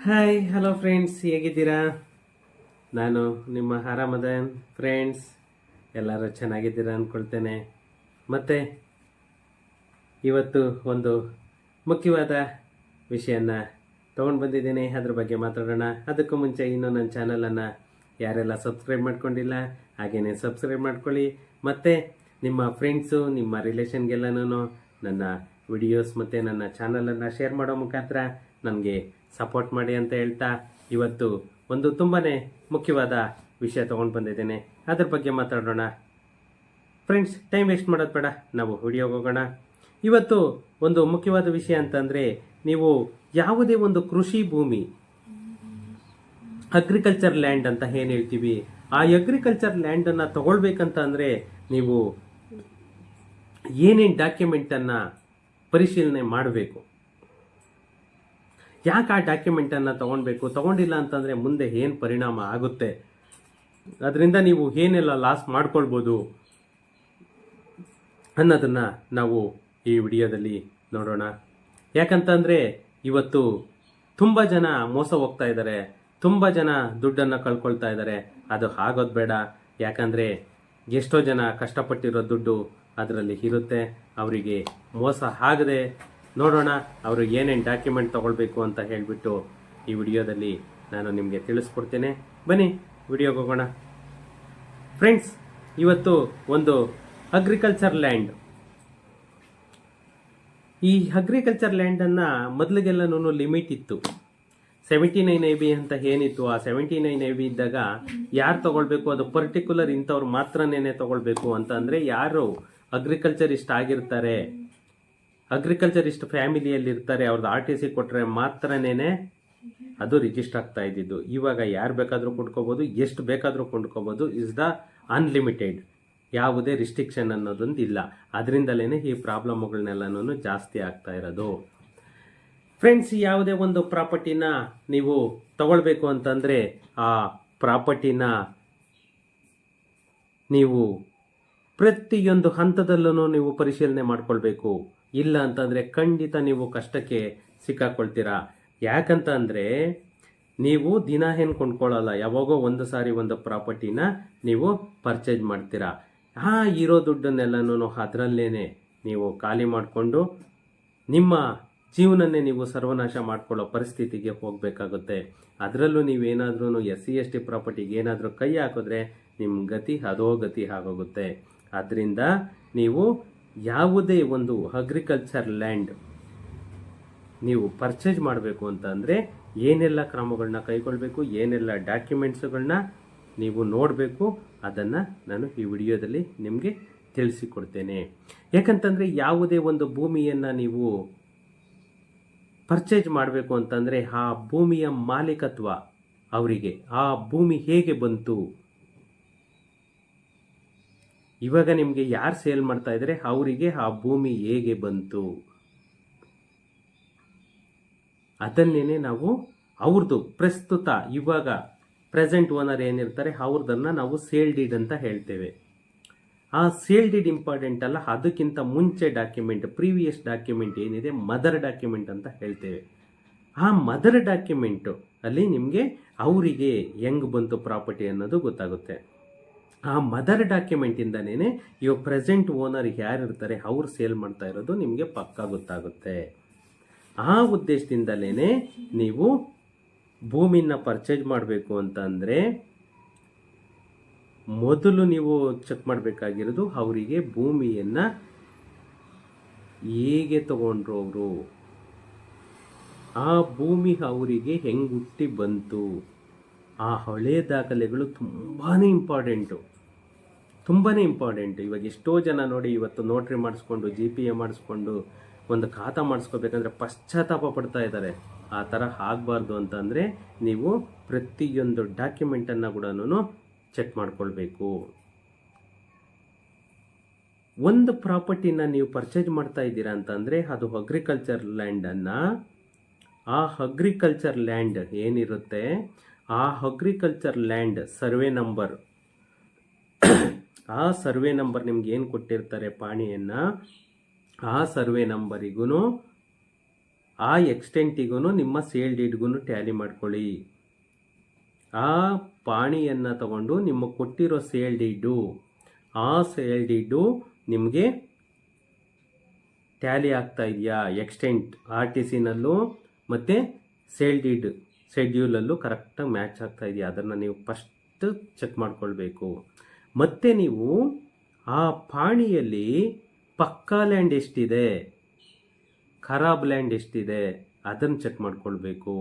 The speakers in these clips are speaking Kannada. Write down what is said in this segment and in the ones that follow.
ಹಾಯ್ ಹಲೋ ಫ್ರೆಂಡ್ಸ್, ಹೇಗಿದ್ದೀರಾ? ನಾನು ನಿಮ್ಮ ಆರಾಮದನ್ ಫ್ರೆಂಡ್ಸ್. ಎಲ್ಲರೂ ಚೆನ್ನಾಗಿದ್ದೀರಾ ಅಂದ್ಕೊಳ್ತೇನೆ. ಮತ್ತು ಇವತ್ತು ಒಂದು ಮುಖ್ಯವಾದ ವಿಷಯನ ತೊಗೊಂಡು ಬಂದಿದ್ದೀನಿ, ಅದ್ರ ಬಗ್ಗೆ ಮಾತಾಡೋಣ. ಅದಕ್ಕೂ ಮುಂಚೆ ಇನ್ನೂ ನನ್ನ ಚಾನಲನ್ನು ಯಾರೆಲ್ಲ ಸಬ್ಸ್ಕ್ರೈಬ್ ಮಾಡ್ಕೊಂಡಿಲ್ಲ ಹಾಗೆಯೇ ಸಬ್ಸ್ಕ್ರೈಬ್ ಮಾಡ್ಕೊಳ್ಳಿ. ಮತ್ತು ನಿಮ್ಮ ಫ್ರೆಂಡ್ಸು, ನಿಮ್ಮ ರಿಲೇಷನ್ಗೆಲ್ಲನೂ ನನ್ನ ವಿಡಿಯೋಸ್ ಮತ್ತು ನನ್ನ ಚಾನಲನ್ನು ಶೇರ್ ಮಾಡೋ ಮುಖಾಂತರ ನನಗೆ ಸಪೋರ್ಟ್ ಮಾಡಿ ಅಂತ ಹೇಳ್ತಾ, ಇವತ್ತು ಒಂದು ತುಂಬಾ ಮುಖ್ಯವಾದ ವಿಷಯ ತೊಗೊಂಡು ಬಂದಿದ್ದೇನೆ. ಅದ್ರ ಬಗ್ಗೆ ಮಾತಾಡೋಣ ಫ್ರೆಂಡ್ಸ್. ಟೈಮ್ ವೇಸ್ಟ್ ಮಾಡೋದು ಬೇಡ, ನಾವು ವಿಡಿಯೋಗೆ ಹೋಗೋಣ. ಇವತ್ತು ಒಂದು ಮುಖ್ಯವಾದ ವಿಷಯ ಅಂತಂದರೆ, ನೀವು ಯಾವುದೇ ಒಂದು ಕೃಷಿ ಭೂಮಿ, ಅಗ್ರಿಕಲ್ಚರ್ ಲ್ಯಾಂಡ್ ಅಂತ ಏನು ಹೇಳ್ತೀವಿ, ಆ ಅಗ್ರಿಕಲ್ಚರ್ ಲ್ಯಾಂಡನ್ನು ತಗೊಳ್ಬೇಕಂತ ಅಂದರೆ ನೀವು ಏನೇನು ಡಾಕ್ಯುಮೆಂಟನ್ನು ಪರಿಶೀಲನೆ ಮಾಡಬೇಕು, ಯಾಕೆ ಆ ಡಾಕ್ಯುಮೆಂಟನ್ನು ತಗೊಂಡಿಲ್ಲ ಅಂತಂದರೆ ಮುಂದೆ ಏನು ಪರಿಣಾಮ ಆಗುತ್ತೆ, ಅದರಿಂದ ನೀವು ಏನೆಲ್ಲ ಲಾಸ್ ಮಾಡ್ಕೊಳ್ಬೋದು ಅನ್ನೋದನ್ನು ನಾವು ಈ ವಿಡಿಯೋದಲ್ಲಿ ನೋಡೋಣ. ಯಾಕಂತಂದರೆ ಇವತ್ತು ತುಂಬ ಜನ ಮೋಸ ಹೋಗ್ತಾ ಇದ್ದಾರೆ, ತುಂಬ ಜನ ದುಡ್ಡನ್ನು ಕಳ್ಕೊಳ್ತಾ ಇದ್ದಾರೆ. ಅದು ಆಗೋದು ಬೇಡ. ಯಾಕಂದರೆ ಎಷ್ಟೋ ಜನ ಕಷ್ಟಪಟ್ಟಿರೋ ದುಡ್ಡು ಅದರಲ್ಲಿ ಇರುತ್ತೆ. ಅವರಿಗೆ ಮೋಸ ಆಗದೆ ನೋಡೋಣ ಅವರು ಏನೇನು ಡಾಕ್ಯುಮೆಂಟ್ ತಗೊಳ್ಬೇಕು ಅಂತ ಹೇಳಿಬಿಟ್ಟು ಈ ವಿಡಿಯೋದಲ್ಲಿ ನಾನು ನಿಮಗೆ ತಿಳಿಸ್ಕೊಡ್ತೇನೆ. ಬನ್ನಿ ವಿಡಿಯೋಗೆ ಹೋಗೋಣ ಫ್ರೆಂಡ್ಸ್. ಇವತ್ತು ಒಂದು ಅಗ್ರಿಕಲ್ಚರ್ ಲ್ಯಾಂಡ್, ಈ ಅಗ್ರಿಕಲ್ಚರ್ ಲ್ಯಾಂಡನ್ನು ಮೊದಲಿಗೆಲ್ಲನೂ ಲಿಮಿಟ್ ಇತ್ತು. 79 IB ಅಂತ ಏನಿತ್ತು, ಆ 79 IB ಇದ್ದಾಗ ಯಾರು ತಗೊಳ್ಬೇಕು, ಅದು ಪರ್ಟಿಕ್ಯುಲರ್ ಇಂಥವ್ರು ಮಾತ್ರನೇ ತಗೊಳ್ಬೇಕು ಅಂತ. ಅಂದರೆ ಯಾರು ಅಗ್ರಿಕಲ್ಚರಿಸ್ಟ್ ಆಗಿರ್ತಾರೆ, ಅಗ್ರಿಕಲ್ಚರಿಸ್ಟ್ ಫ್ಯಾಮಿಲಿಯಲ್ಲಿ ಇರ್ತಾರೆ, ಅವ್ರದ್ದು RTC ಕೊಟ್ಟರೆ ಮಾತ್ರನೇ ಅದು ರಿಜಿಸ್ಟರ್ ಆಗ್ತಾ ಇದ್ದಿದ್ದು. ಇವಾಗ ಯಾರು ಬೇಕಾದರೂ ಕೊಂಡ್ಕೋಬೋದು, ಎಷ್ಟು ಬೇಕಾದರೂ ಕೊಂಡ್ಕೋಬೋದು. ಇಸ್ ದ ಅನ್ಲಿಮಿಟೆಡ್, ಯಾವುದೇ ರಿಸ್ಟ್ರಿಕ್ಷನ್ ಅನ್ನೋದೊಂದು ಇಲ್ಲ. ಅದರಿಂದಲೇ ಈ ಪ್ರಾಬ್ಲಮ್ಗಳನ್ನೆಲ್ಲನೂ ಜಾಸ್ತಿ ಆಗ್ತಾ ಇರೋದು ಫ್ರೆಂಡ್ಸ್. ಯಾವುದೇ ಒಂದು ಪ್ರಾಪರ್ಟಿನ ನೀವು ತಗೊಳ್ಬೇಕು ಅಂತಂದರೆ ಆ ಪ್ರಾಪರ್ಟಿನ ನೀವು ಪ್ರತಿಯೊಂದು ಹಂತದಲ್ಲೂ ನೀವು ಪರಿಶೀಲನೆ ಮಾಡ್ಕೊಳ್ಬೇಕು. ಇಲ್ಲ ಅಂತಂದರೆ ಖಂಡಿತ ನೀವು ಕಷ್ಟಕ್ಕೆ ಸಿಕ್ಕಾಕೊಳ್ತೀರಾ. ಯಾಕಂತ ಅಂದರೆ ನೀವು ದಿನ ಏನು ಕೊಂಡ್ಕೊಳ್ಳಲ್ಲ, ಯಾವಾಗೋ ಒಂದು ಸಾರಿ ಒಂದು ಪ್ರಾಪರ್ಟಿನ ನೀವು ಪರ್ಚೇಸ್ ಮಾಡ್ತೀರಾ. ಇರೋ ದುಡ್ಡನ್ನೆಲ್ಲನೂ ಅದರಲ್ಲೇನೆ ನೀವು ಖಾಲಿ ಮಾಡಿಕೊಂಡು ನಿಮ್ಮ ಜೀವನನ್ನೇ ನೀವು ಸರ್ವನಾಶ ಮಾಡ್ಕೊಳ್ಳೋ ಪರಿಸ್ಥಿತಿಗೆ ಹೋಗಬೇಕಾಗುತ್ತೆ. ಅದರಲ್ಲೂ ನೀವೇನಾದ್ರೂ SC/ST ಪ್ರಾಪರ್ಟಿಗೆ ಏನಾದರೂ ಕೈ ಹಾಕಿದ್ರೆ ನಿಮ್ಮ ಗತಿ ಅಧೋಗತಿ ಆಗೋಗುತ್ತೆ. ಆದ್ದರಿಂದ ನೀವು ಯಾವುದೇ ಒಂದು ಅಗ್ರಿಕಲ್ಚರ್ ಲ್ಯಾಂಡ್ ನೀವು ಪರ್ಚೇಸ್ ಮಾಡಬೇಕು ಅಂತ ಅಂದರೆ ಏನೆಲ್ಲ ಕ್ರಮಗಳನ್ನ ಕೈಗೊಳ್ಳಬೇಕು, ಏನೆಲ್ಲ ಡಾಕ್ಯುಮೆಂಟ್ಸ್ಗಳನ್ನ ನೀವು ನೋಡಬೇಕು, ಅದನ್ನು ನಾನು ಈ ವಿಡಿಯೋದಲ್ಲಿ ನಿಮಗೆ ತಿಳಿಸಿಕೊಡ್ತೇನೆ. ಯಾಕಂತಂದರೆ ಯಾವುದೇ ಒಂದು ಭೂಮಿಯನ್ನು ನೀವು ಪರ್ಚೇಸ್ ಮಾಡಬೇಕು ಅಂತಂದರೆ ಆ ಭೂಮಿಯ ಮಾಲೀಕತ್ವ ಅವರಿಗೆ, ಆ ಭೂಮಿ ಹೇಗೆ ಬಂತು, ಇವಾಗ ನಿಮಗೆ ಯಾರು ಸೇಲ್ ಮಾಡ್ತಾ ಇದ್ದಾರೆ ಅವರಿಗೆ ಆ ಭೂಮಿ ಹೇಗೆ ಬಂತು, ಅದನ್ನೇ ನಾವು ಅವ್ರದ್ದು ಪ್ರಸ್ತುತ ಇವಾಗ ಪ್ರೆಸೆಂಟ್ ಓನರ್ ಏನಿರ್ತಾರೆ ಅವ್ರದನ್ನು ನಾವು ಸೇಲ್ ಡೀಡ್ ಅಂತ ಹೇಳ್ತೇವೆ. ಆ ಸೇಲ್ ಡೀಡ್ ಇಂಪಾರ್ಟೆಂಟ್ ಅಲ್ಲ, ಅದಕ್ಕಿಂತ ಮುಂಚೆ ಡಾಕ್ಯುಮೆಂಟ್, ಪ್ರೀವಿಯಸ್ ಡಾಕ್ಯುಮೆಂಟ್ ಏನಿದೆ ಮದರ್ ಡಾಕ್ಯುಮೆಂಟ್ ಅಂತ ಹೇಳ್ತೇವೆ. ಆ ಮದರ್ ಡಾಕ್ಯುಮೆಂಟು ಅಲ್ಲಿ ನಿಮಗೆ ಅವರಿಗೆ ಹೆಂಗೆ ಬಂತು ಪ್ರಾಪರ್ಟಿ ಅನ್ನೋದು ಗೊತ್ತಾಗುತ್ತೆ. ಆ ಮದರ್ ಡಾಕ್ಯುಮೆಂಟಿಂದನೇ ಇವಾಗ ಪ್ರೆಸೆಂಟ್ ಓನರ್ ಯಾರಿರ್ತಾರೆ ಅವ್ರು ಸೇಲ್ ಮಾಡ್ತಾ ಇರೋದು ನಿಮಗೆ ಪಕ್ಕಾ ಗೊತ್ತಾಗುತ್ತೆ. ಆ ಉದ್ದೇಶದಿಂದಲೇ ನೀವು ಭೂಮಿನ ಪರ್ಚೇಸ್ ಮಾಡಬೇಕು ಅಂತ ಅಂದರೆ ಮೊದಲು ನೀವು ಚೆಕ್ ಮಾಡಬೇಕಾಗಿರೋದು ಅವರಿಗೆ ಭೂಮಿಯನ್ನು ಹೇಗೆ ತಗೊಂಡ್ರು ಅವರು, ಆ ಭೂಮಿ ಅವರಿಗೆ ಹೆಂಗೆ ಹುಟ್ಟಿ ಬಂತು. ಆ ಹಳೆ ದಾಖಲೆಗಳು ತುಂಬಾ ಇಂಪಾರ್ಟೆಂಟು. ಇವಾಗ ಎಷ್ಟೋ ಜನ ನೋಡಿ ಇವತ್ತು ನೋಟ್ರಿ ಮಾಡಿಸ್ಕೊಂಡು GPA ಮಾಡಿಸ್ಕೊಂಡು ಒಂದು ಖಾತಾ ಮಾಡಿಸ್ಕೋಬೇಕಂದ್ರೆ ಪಶ್ಚಾತ್ತಾಪ ಪಡ್ತಾ ಇದ್ದಾರೆ. ಆ ಥರ ಆಗಬಾರ್ದು ಅಂತಂದರೆ ನೀವು ಪ್ರತಿಯೊಂದು ಡಾಕ್ಯುಮೆಂಟನ್ನು ಕೂಡ ಚೆಕ್ ಮಾಡ್ಕೊಳ್ಬೇಕು. ಒಂದು ಪ್ರಾಪರ್ಟಿನ ನೀವು ಪರ್ಚೇಸ್ ಮಾಡ್ತಾ ಇದ್ದೀರಾ ಅಂತಂದರೆ ಅದು ಅಗ್ರಿಕಲ್ಚರ್ ಲ್ಯಾಂಡನ್ನು, ಆ ಅಗ್ರಿಕಲ್ಚರ್ ಲ್ಯಾಂಡ್ ಏನಿರುತ್ತೆ ಆ ಅಗ್ರಿಕಲ್ಚರ್ ಲ್ಯಾಂಡ್ ಸರ್ವೆ ನಂಬರ್, ಆ ಸರ್ವೆ ನಂಬರ್ ನಿಮ್ಗೆ ಏನು ಕೊಟ್ಟಿರ್ತಾರೆ ಪಾಣಿಯನ್ನು, ಆ ಸರ್ವೆ ನಂಬರಿಗೂ ಆ ಎಕ್ಸ್ಟೆಂಟಿಗೂ ನಿಮ್ಮ ಸೇಲ್ ಡೀಡ್ಗೂ ಟ್ಯಾಲಿ ಮಾಡ್ಕೊಳ್ಳಿ. ಆ ಪಾಣಿಯನ್ನು ತಗೊಂಡು ನಿಮಗೆ ಕೊಟ್ಟಿರೋ ಸೇಲ್ ಡೀಡು, ಆ ಸೇಲ್ ಡೀಡು ನಿಮಗೆ ಟ್ಯಾಲಿ ಆಗ್ತಾ ಇದೆಯಾ, ಎಕ್ಸ್ಟೆಂಟ್ ಆರ್ ಟಿ ಸಿನಲ್ಲೂ ಮತ್ತು ಸೇಲ್ ಡೀಡ್ ಶೆಡ್ಯೂಲಲ್ಲೂ ಕರೆಕ್ಟಾಗಿ ಮ್ಯಾಚ್ ಆಗ್ತಾ ಇದೆಯಾ, ಅದನ್ನು ನೀವು ಫಸ್ಟ್ ಚೆಕ್ ಮಾಡ್ಕೊಳ್ಬೇಕು. ಮತ್ತು ನೀವು ಆ ಪಾಣಿಯಲ್ಲಿ ಪಕ್ಕಾ ಲ್ಯಾಂಡ್ ಎಷ್ಟಿದೆ, ಖರಾಬ್ ಲ್ಯಾಂಡ್ ಎಷ್ಟಿದೆ ಅದನ್ನು ಚೆಕ್ ಮಾಡ್ಕೊಳ್ಬೇಕು.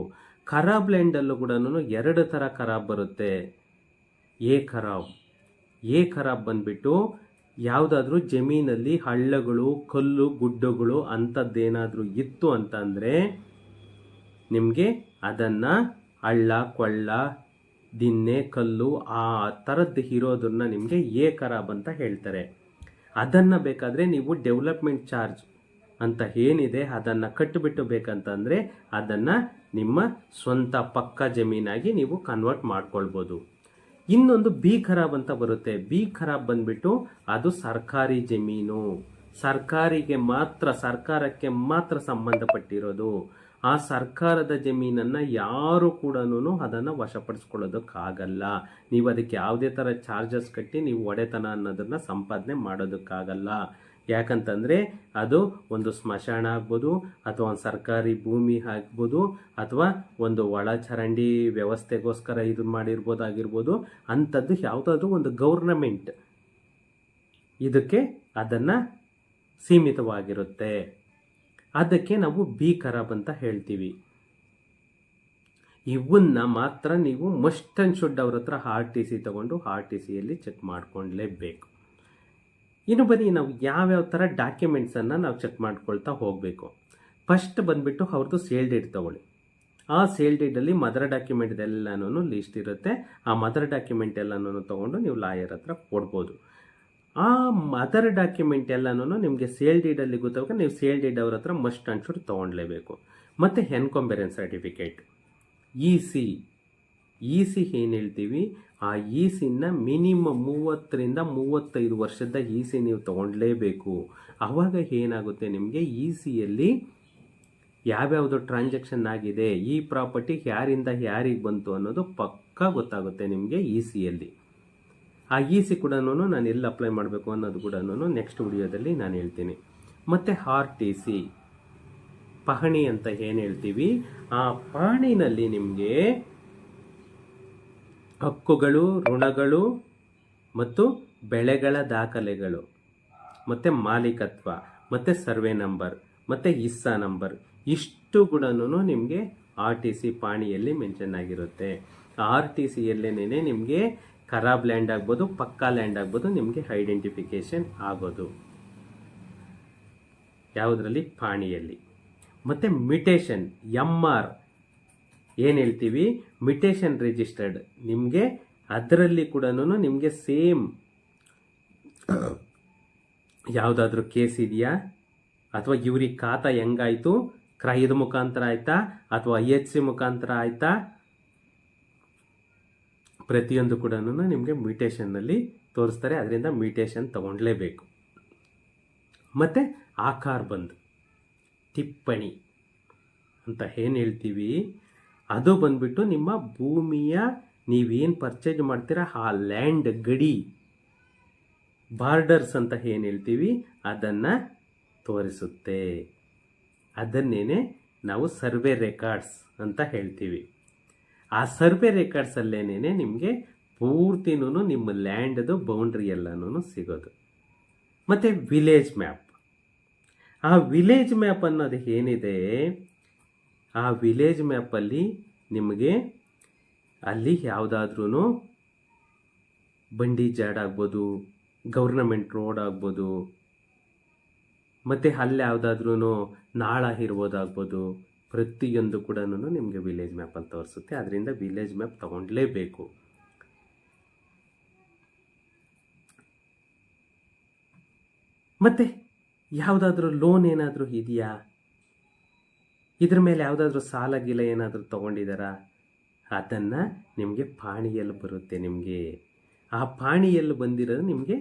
ಖರಾಬ್ ಲ್ಯಾಂಡಲ್ಲೂ ಕೂಡ 2 ಥರ ಖರಾಬ್ ಬರುತ್ತೆ. ಎ ಖರಾಬ್ ಬಂದ್ಬಿಟ್ಟು ಯಾವುದಾದ್ರೂ ಜಮೀನಲ್ಲಿ ಹಳ್ಳಗಳು, ಕಲ್ಲು, ಗುಡ್ಡಗಳು ಅಂಥದ್ದೇನಾದರೂ ಇತ್ತು ಅಂತಂದರೆ ನಿಮಗೆ ಅದನ್ನು ಹಳ್ಳ, ಕೊಳ್ಳ, ದಿನ್ನೆ, ಕಲ್ಲು ಆ ಥರದ್ದು ಇರೋದನ್ನ ನಿಮಗೆ ಎ ಖರಾಬ್ ಅಂತ ಹೇಳ್ತಾರೆ. ಅದನ್ನು ಬೇಕಾದರೆ ನೀವು ಡೆವಲಪ್ಮೆಂಟ್ ಚಾರ್ಜ್ ಅಂತ ಏನಿದೆ ಅದನ್ನು ಕಟ್ಟಿಬಿಟ್ಟು ಬೇಕಂತಂದರೆ ಅದನ್ನು ನಿಮ್ಮ ಸ್ವಂತ ಪಕ್ಕ ಜಮೀನಾಗಿ ನೀವು ಕನ್ವರ್ಟ್ ಮಾಡ್ಕೊಳ್ಬೋದು. ಇನ್ನೊಂದು ಬಿ ಖರಾಬ್ ಅಂತ ಬರುತ್ತೆ. ಬಿ ಖರಾಬ್ ಬಂದ್ಬಿಟ್ಟು ಅದು ಸರ್ಕಾರಿ ಜಮೀನು, ಸರ್ಕಾರಕ್ಕೆ ಮಾತ್ರ ಸಂಬಂಧಪಟ್ಟಿರೋದು. ಆ ಸರ್ಕಾರದ ಜಮೀನನ್ನು ಯಾರು ಕೂಡ ಅದನ್ನು ವಶಪಡಿಸ್ಕೊಳ್ಳೋದಕ್ಕಾಗಲ್ಲ. ನೀವು ಅದಕ್ಕೆ ಯಾವುದೇ ಥರ ಚಾರ್ಜಸ್ ಕಟ್ಟಿ ನೀವು ಒಡೆತನ ಅನ್ನೋದನ್ನು ಸಂಪಾದನೆ ಮಾಡೋದಕ್ಕಾಗಲ್ಲ. ಯಾಕಂತಂದರೆ ಅದು ಒಂದು ಸ್ಮಶಾನ ಆಗ್ಬೋದು, ಅಥವಾ ಒಂದು ಸರ್ಕಾರಿ ಭೂಮಿ ಆಗ್ಬೋದು, ಅಥವಾ ಒಂದು ಒಳಚರಂಡಿ ವ್ಯವಸ್ಥೆಗೋಸ್ಕರ ಇದು ಮಾಡಿರ್ಬೋದಾಗಿರ್ಬೋದು. ಅಂಥದ್ದು ಯಾವುದಾದ್ರೂ ಒಂದು ಗೌರ್ನಮೆಂಟ್ ಇದಕ್ಕೆ ಅದನ್ನು ಸೀಮಿತವಾಗಿರುತ್ತೆ. ಅದಕ್ಕೆ ನಾವು ಬಿ ಖರಾಬ್ ಅಂತ ಹೇಳ್ತೀವಿ. ಇವನ್ನ ಮಾತ್ರ ನೀವು ಮಸ್ಟ್ ಆ್ಯಂಡ್ ಶುಡ್ ಅವ್ರ ಹತ್ರ RTC ತಗೊಂಡು RTCಯಲ್ಲಿ ಚೆಕ್ ಮಾಡ್ಕೊಳ್ಳೇಬೇಕು. ಇನ್ನು ಬನ್ನಿ ನಾವು ಯಾವ್ಯಾವ ಥರ ಡಾಕ್ಯುಮೆಂಟ್ಸನ್ನು ನಾವು ಚೆಕ್ ಮಾಡ್ಕೊಳ್ತಾ ಹೋಗಬೇಕು. ಫಸ್ಟ್ ಬಂದುಬಿಟ್ಟು ಅವ್ರದ್ದು ಸೇಲ್ ಡೀಡ್ ತೊಗೊಳ್ಳಿ. ಆ ಸೇಲ್ ಡೀಡಲ್ಲಿ ಮದರ್ ಡಾಕ್ಯುಮೆಂಟ್ ಎಲ್ಲನೂ ಲಿಸ್ಟ್ ಇರುತ್ತೆ. ಆ ಮದರ್ ಡಾಕ್ಯುಮೆಂಟ್ ಎಲ್ಲನೂ ತೊಗೊಂಡು ನೀವು ಲಾಯರ್ ಹತ್ರ ಕೊಡ್ಬೋದು. ಆ ಮದರ್ ಡಾಕ್ಯುಮೆಂಟ್ ಎಲ್ಲನೂ ನಿಮಗೆ ಸೇಲ್ ಡೀಡಲ್ಲಿ ಗೊತ್ತಾಗ ನೀವು ಸೇಲ್ ಡೀಡ್ ಅವ್ರ ಹತ್ರ ಮಸ್ಟ್ ಆ್ಯಂಡ್ ಶುಡ್ ತೊಗೊಳ್ಲೇಬೇಕು. ಮತ್ತು ಎನ್ಕಂಬರೆನ್ಸ್ ಸರ್ಟಿಫಿಕೇಟ್, ಇ ಸಿ ಏನು ಹೇಳ್ತೀವಿ, ಆ ಇ ಸಿನ ಮಿನಿಮಮ್ 30 ರಿಂದ 35 ವರ್ಷದ ಇ ಸಿ ನೀವು ತೊಗೊಳ್ಲೇಬೇಕು. ಆವಾಗ ಏನಾಗುತ್ತೆ, ನಿಮಗೆ ಇ ಸಿಯಲ್ಲಿ ಯಾವ್ಯಾವುದು ಟ್ರಾನ್ಸಾಕ್ಷನ್ ಆಗಿದೆ, ಈ ಪ್ರಾಪರ್ಟಿ ಯಾರಿಂದ ಯಾರಿಗೆ ಬಂತು ಅನ್ನೋದು ಪಕ್ಕಾ ಗೊತ್ತಾಗುತ್ತೆ ನಿಮಗೆ ಇ ಸಿಯಲ್ಲಿ. ಆ ಇ ಸಿ ಕೂಡ ನಾನು ಎಲ್ಲಿ ಅಪ್ಲೈ ಮಾಡಬೇಕು ಅನ್ನೋದು ಕೂಡ ನೆಕ್ಸ್ಟ್ ವಿಡಿಯೋದಲ್ಲಿ ನಾನು ಹೇಳ್ತೀನಿ. ಮತ್ತು RTC ಪಹಣಿ ಅಂತ ಏನು ಹೇಳ್ತೀವಿ, ಆ ಪಹಣಿನಲ್ಲಿ ನಿಮಗೆ ಹಕ್ಕುಗಳು, ಋಣಗಳು ಮತ್ತು ಬೆಳೆಗಳ ದಾಖಲೆಗಳು, ಮತ್ತು ಮಾಲೀಕತ್ವ, ಮತ್ತು ಸರ್ವೆ ನಂಬರ್, ಮತ್ತು ಹಿಸ್ಸಾ ನಂಬರ್ ಇಷ್ಟು ಕೂಡ ನಿಮಗೆ RTC ಪಾಣಿಯಲ್ಲಿ ಮೆನ್ಷನ್ ಆಗಿರುತ್ತೆ. RTCಯಲ್ಲೇನೆ ನಿಮಗೆ ಖರಾಬ್ ಲ್ಯಾಂಡ್ ಆಗ್ಬೋದು, ಪಕ್ಕಾ ಲ್ಯಾಂಡ್ ಆಗ್ಬೋದು, ನಿಮಗೆ ಐಡೆಂಟಿಫಿಕೇಶನ್ ಆಗೋದು ಯಾವುದರಲ್ಲಿ, ಪಾಣಿಯಲ್ಲಿ. ಮತ್ತು ಮಿಟೇಷನ್ MR ಏನು ಹೇಳ್ತೀವಿ, ಮಿಟೇಷನ್ ರಿಜಿಸ್ಟರ್ಡ್, ನಿಮಗೆ ಅದರಲ್ಲಿ ಕೂಡ ನಿಮಗೆ ಸೇಮ್ ಯಾವುದಾದ್ರೂ ಕೇಸ್ ಇದೆಯಾ, ಅಥವಾ ಇವ್ರಿಗೆ ಖಾತಾ ಹೆಂಗಾಯಿತು, ಕ್ರಯದ ಮುಖಾಂತರ ಆಯಿತಾ ಅಥವಾ IHC ಮುಖಾಂತರ ಆಯಿತಾ, ಪ್ರತಿಯೊಂದು ಕೂಡ ನಿಮಗೆ ಮ್ಯೂಟೇಷನ್ನಲ್ಲಿ ತೋರಿಸ್ತಾರೆ. ಅದರಿಂದ ಮ್ಯೂಟೇಷನ್ ತೊಗೊಳ್ಲೇಬೇಕು. ಮತ್ತು ಆಕಾರ ಬಂದು ಟಿಪ್ಪಣಿ ಅಂತ ಏನು ಹೇಳ್ತೀವಿ, ಅದು ಬಂದ್ಬಿಟ್ಟು ನಿಮ್ಮ ಭೂಮಿಯ ನೀವೇನು ಪರ್ಚೇಸ್ ಮಾಡ್ತೀರಾ ಆ ಲ್ಯಾಂಡ್ ಗಡಿ ಬಾರ್ಡರ್ಸ್ ಅಂತ ಏನು ಹೇಳ್ತೀವಿ ಅದನ್ನು ತೋರಿಸುತ್ತೆ. ಅದನ್ನೇನೆ ನಾವು ಸರ್ವೆ ರೆಕಾರ್ಡ್ಸ್ ಅಂತ ಹೇಳ್ತೀವಿ. ಆ ಸರ್ವೆ ರೆಕಾರ್ಡ್ಸಲ್ಲೇನೆ ನಿಮಗೆ ಪೂರ್ತಿನೂ ನಿಮ್ಮ ಲ್ಯಾಂಡ್ದು ಬೌಂಡ್ರಿ ಎಲ್ಲನೂ ಸಿಗೋದು. ಮತ್ತು ವಿಲೇಜ್ ಮ್ಯಾಪ್, ಆ ವಿಲೇಜ್ ಮ್ಯಾಪ್ ಅನ್ನೋದು ಏನಿದೆ, ಆ ವಿಲೇಜ್ ಮ್ಯಾಪಲ್ಲಿ ನಿಮಗೆ ಅಲ್ಲಿ ಯಾವುದಾದ್ರೂ ಬಂಡಿ ಜಾಡ್ ಆಗ್ಬೋದು, ಗೌರ್ನಮೆಂಟ್ ರೋಡ್ ಆಗ್ಬೋದು, ಮತ್ತು ಅಲ್ಲಿ ಯಾವುದಾದ್ರೂ ನಾಳ ಇರ್ಬೋದಾಗ್ಬೋದು, ಪ್ರತಿಯೊಂದು ಕೂಡ ನಿಮಗೆ ವಿಲೇಜ್ ಮ್ಯಾಪಲ್ಲಿ ತೋರಿಸುತ್ತೆ. ಅದರಿಂದ ವಿಲೇಜ್ ಮ್ಯಾಪ್ ತೊಗೊಳ್ಲೇಬೇಕು. ಮತ್ತು ಯಾವುದಾದ್ರೂ ಲೋನ್ ಏನಾದರೂ ಇದೆಯಾ, ಇದ್ರ ಮೇಲೆ ಯಾವುದಾದ್ರೂ ಸಾಲ ಗೀಲ ಏನಾದರೂ ತೊಗೊಂಡಿದ್ದಾರಾ, ಅದನ್ನು ನಿಮಗೆ ಪಾಣಿಯಲ್ಲಿ ಬರುತ್ತೆ. ನಿಮಗೆ ಆ ಪಾಣಿಯಲ್ಲಿ ಬಂದಿರೋದು ನಿಮಗೆ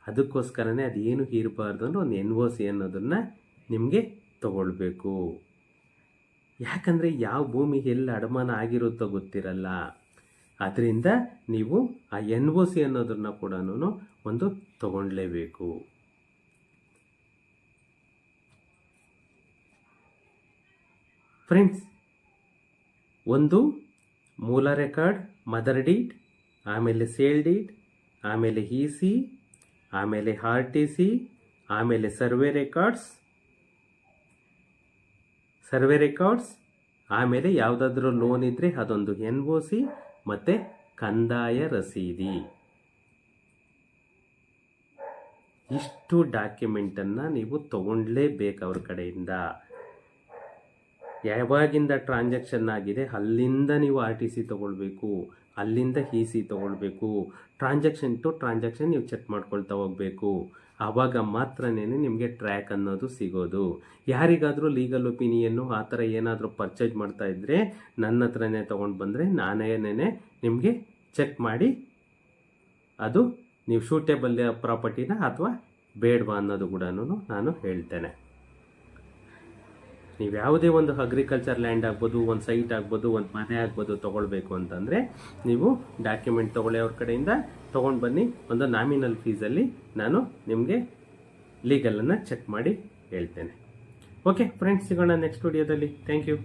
ಅದಕ್ಕೋಸ್ಕರನೇ ಅದೇನು ಇರಬಾರ್ದು ಅಂದ್ರೆ ಒಂದು NOC ಅನ್ನೋದನ್ನು ನಿಮಗೆ ತಗೊಳ್ಬೇಕು. ಯಾಕಂದರೆ ಯಾವ ಭೂಮಿ ಎಲ್ಲಿ ಅಡಮಾನ ಆಗಿರುತ್ತೋ ಗೊತ್ತಿರಲ್ಲ. ಅದರಿಂದ ನೀವು ಆ NOC ಅನ್ನೋದನ್ನ ಕೂಡ ಒಂದು ತಗೊಳ್ಳೇಬೇಕು. ಫ್ರೆಂಡ್ಸ್, ಒಂದು ಮೂಲ ರೆಕಾರ್ಡ್, ಮದರ್ ಡೀಡ್, ಆಮೇಲೆ ಸೇಲ್ ಡೀಡ್, ಆಮೇಲೆ EC, ಆಮೇಲೆ RTC, ಆಮೇಲೆ ಸರ್ವೆ ರೆಕಾರ್ಡ್ಸ್, ಆಮೇಲೆ ಯಾವುದಾದ್ರೂ ಲೋನ್ ಇದ್ದರೆ ಅದೊಂದು NOC ಮತ್ತು ಕಂದಾಯ ರಸೀದಿ. ಇಷ್ಟು ಡಾಕ್ಯುಮೆಂಟನ್ನು ನೀವು ತಗೊಳ್ಳೇಬೇಕು ಅವ್ರ ಕಡೆಯಿಂದ. ಯಾವಾಗಿಂದ ಟ್ರಾನ್ಸಾಕ್ಷನ್ ಆಗಿದೆ ಅಲ್ಲಿಂದ ನೀವು RTC ತಗೊಳ್ಬೇಕು, ಅಲ್ಲಿಂದ EC ತಗೊಳ್ಬೇಕು. ಟ್ರಾನ್ಸಾಕ್ಷನ್ ಟು ಟ್ರಾನ್ಸಾಕ್ಷನ್ ನೀವು ಚೆಕ್ ಮಾಡ್ಕೊಳ್ತಾ ಹೋಗಬೇಕು. ಆವಾಗ ಮಾತ್ರನೇ ನಿಮಗೆ ಟ್ರ್ಯಾಕ್ ಅನ್ನೋದು ಸಿಗೋದು. ಯಾರಿಗಾದರೂ ಲೀಗಲ್ ಒಪಿನಿಯನ್ನು ಆ ಥರ ಏನಾದರೂ ಪರ್ಚೇಸ್ ಮಾಡ್ತಾ ಇದ್ದರೆ ನನ್ನ ಹತ್ರನೇ ತೊಗೊಂಡು ಬಂದರೆ ನಾನೇನೇ ನಿಮಗೆ ಚೆಕ್ ಮಾಡಿ ಅದು ನೀವು ಶೂಟೇಬಲ್ ಪ್ರಾಪರ್ಟಿನ ಅಥವಾ ಬೇಡವಾ ಅನ್ನೋದು ಕೂಡ ನಾನು ಹೇಳ್ತೇನೆ. ನೀವು ಯಾವುದೇ ಒಂದು ಅಗ್ರಿಕಲ್ಚರ್ ಲ್ಯಾಂಡ್ ಆಗ್ಬೋದು, ಒಂದು ಸೈಟ್ ಆಗ್ಬೋದು, ಒಂದು ಮನೆ ಆಗ್ಬೋದು ತೊಗೊಳ್ಬೇಕು ಅಂತಂದರೆ ನೀವು ಡಾಕ್ಯುಮೆಂಟ್ ತೊಗೊಳ್ಳಿ ಅವ್ರ ಕಡೆಯಿಂದ, ತೊಗೊಂಡು ಬನ್ನಿ. ಒಂದು ನಾಮಿನಲ್ ಫೀಸಲ್ಲಿ ನಾನು ನಿಮಗೆ ಲೀಗಲನ್ನು ಚೆಕ್ ಮಾಡಿ ಹೇಳ್ತೇನೆ. ಓಕೆ ಫ್ರೆಂಡ್ಸ್, ಸಿಗೋಣ ನೆಕ್ಸ್ಟ್ ವಿಡಿಯೋದಲ್ಲಿ. Thank you.